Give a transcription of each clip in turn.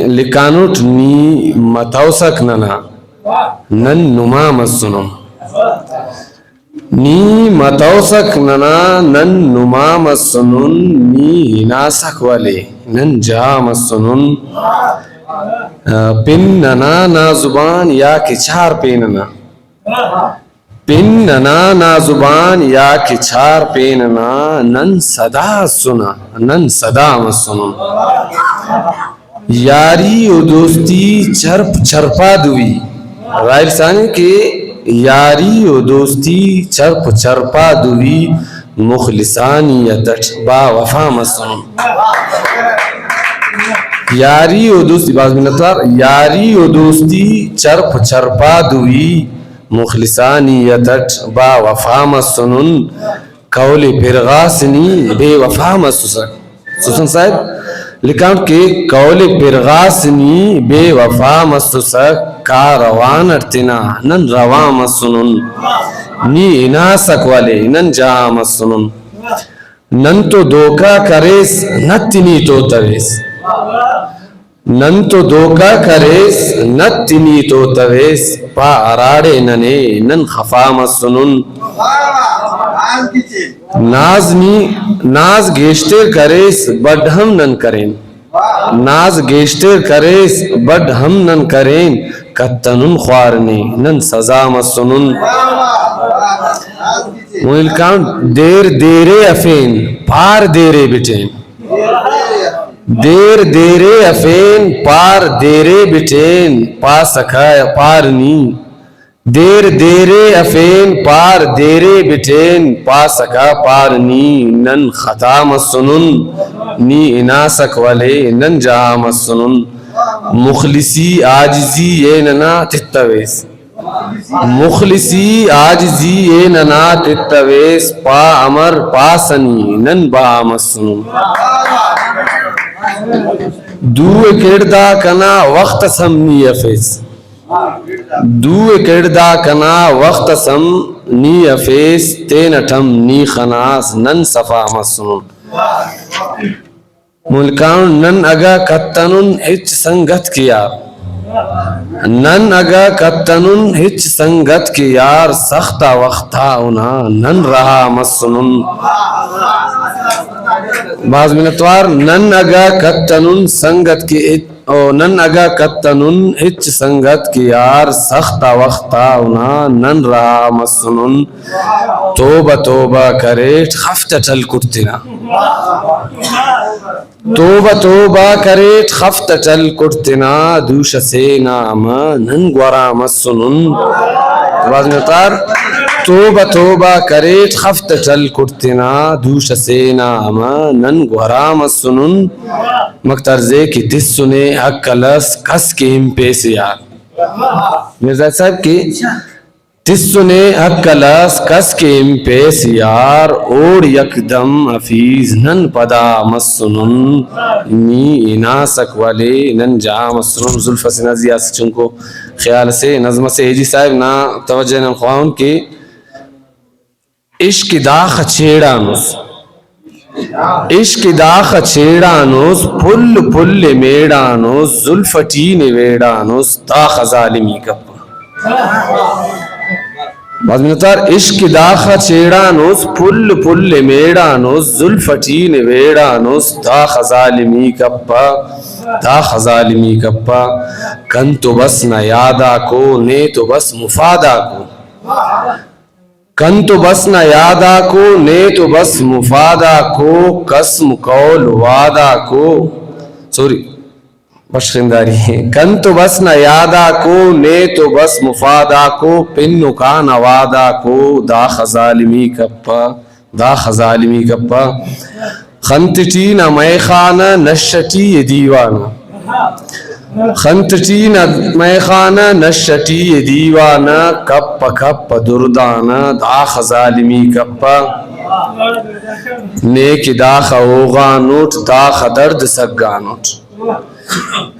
لکانوٹ نی متوسک ننا نن نما مسنم نی متوسک ننا نن نما مسنن نی ناسک والے نن جا مسنن پن ننا نا زبان یا کہ چار پیننا پن ننا نا زبان یا کہ چار پیننا نن صدا سنا نن صدا مسنن یاری و دوستی چرپ چرپا دوی غیر ثانی کہ یاری و دوستی چرپ چرپا دوی مخلصانیتٹ با وفا مسنن یاری و دوستی باز منتوار یاری و دوستی چرپ چرپا دوی مخلصانیتٹ با وفا مسنن قول پرغاسنی بے وفا مسنن سوسن صاحب لکھاؤں کہ قول پرغاسنی بے وفا مسنن کاروان ارتنا نن روا مسنن نی اناسک والے نن جا مسنن نن تو دوکا کریس نتنی تو تویس نن تو دوکا کریس نتنی تو تویس پا اراڑے ننے نن خفا مسنن ناز گیشتر کریس بڑھ ہم نن کریں ناز گیشتر کریس بڑھ ہم نن کریں کتنن خوارنی نن سزا مسنن ملکان دیر دیرے افین پار دیرے بٹین دیر دیرے افین پار دیرے بٹین پا سکھا پارنی دیر دیرے افین پار دیرے بٹین پا سکا پارنی نن خطا مسنن نی اناسک والے نن جا مسنن مخلصی آجزی اے ننا تتویس مخلصی آجزی اے ننا تتویس پا امر پاسنی نن با مسنن دو کردہ کنا وقت سمنی افیس دو کردہ کنا وقت سم نی افیس تینٹم نی خناس نن صفا مسنن ملکان نن اگا کتنن ہچ سنگت کی یار نن اگا کتنن ہچ سنگت کی یار سختا وقتا انا نن رہا مسنن بعض منتوار نن اگا کتنن سنگت کی نن اگا کتنن ہچ سنگت کی یار سختا وقتا انا نن رہا مسنن توبہ توبہ کریٹ خفت ٹل کٹتنا توبہ توبہ کریٹ خفت ٹل کٹتنا دوش سے نام نن گورا مسنن بعض منتوار توبہ توبہ کریٹ خفت ٹل کٹتنا دوش سے نام نن گورا مسنن مکترزے کی تس سنے حق کلس کس کے ہم پیس یار مرزا صاحب کی تس سنے حق کلس کس کے ہم پیس یار اوڑ یکدم حفیظ نن پدا مسنن نی اناسک والے نن جا مسنن ظلف سے نزیہ سے چنکو خیال سے نظم سے ایجی صاحب نا توجہ نن خواہن کی عشق داخ چھیڑانوس عشق داخ چھیڑانوس پل پل میڑانوس زلفٹین ویڑانوس داخ ظالمی کپا بعض منتار عشق داخ چھیڑانوس پل پل میڑانوس زلفٹین ویڑانوس داخ ظالمی کپا داخ ظالمی کپا کن تو بس نہ یادا کو نے تو بس مفادا کو کن تو بس نہ یادا کو نے تو بس مفادا کو قسم قول وعدہ کو سوری بشخنداری ہے کن تو بس نہ یادا کو نے تو بس مفادا کو پن کا نوادا کو داخ ظالمی کپا داخ ظالمی کپا خنتٹی نہ میخانہ نشٹی دیوانہ خنتٹی نہ میخانہ نشٹی دیوانہ کپ کپ دردانہ داخ ظالمی کپا نیک داخ اوغانوٹ داخ درد سگانوٹ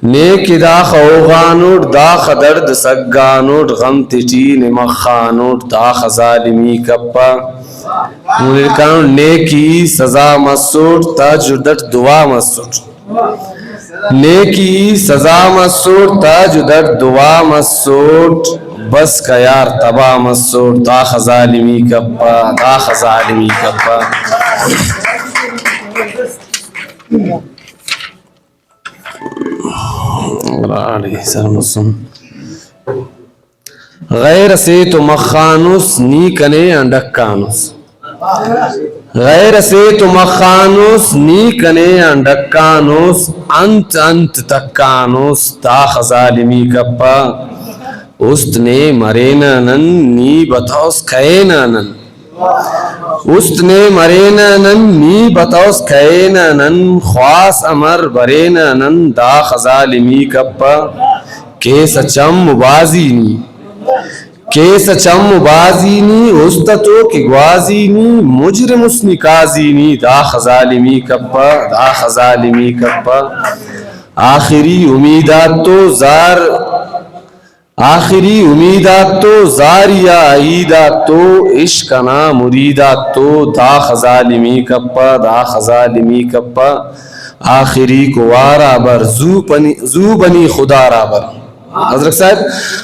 نیک داخ اوغانوٹ داخ درد سگانوٹ غم تٹین مخانوٹ داخ ظالمی کپا ملکان نیکی سزا مسوٹ تاج دٹ دعا مسوٹ نیکی سزا مسوٹ تاج در دعا مسوٹ بس کا یار تبا مسوٹ داخ ظالمی کپا داخ ظالمی کپا. غیر سے تو مخانوس نی کنے انڈکانوس غیر سے تو مخانوس نی کنے انڈکانوس انت انت تکانوس داخ ظالمی کپا. است نے مرینانن نی بتاوس کھینانن است نے مرینانن نی بتاوس کھینانن خواس امر برینانن داخ ظالمی کپا. کیس چم مبازینی کیس چم مبازینی استتو کی گوازینی مجرم اسنی کازینی داخ ظالمی کپا داخ ظالمی کپا. آخری امیدات تو زار آخری امیدات تو زاریا عیدات تو عشقنا مریدات تو داخ ظالمی کپا داخ ظالمی کپا. آخری کو وارا بر زو بنی خدا را بر حضرت صاحب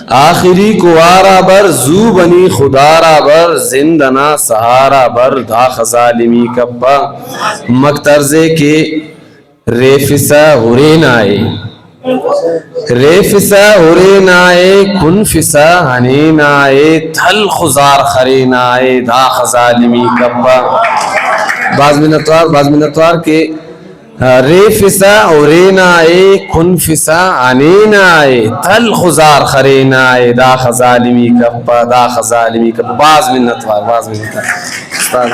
آخری کو وارا بر زو بنی خدا را بر زندنا سہارا بر داخ ظالمی کپا. مکترزے کے ریفسا ہرین آئے ریفسا ہرین آئے کنفسا ہنین آئے تھل خزار خرین آئے داخ ظالمی کپا. بعض منتوار کے ریفسا ہرین آئے کنفسا ہنین آئے تھل خزار خرین آئے داخ ظالمی کپا داخ ظالمی کپا. بعض منتوار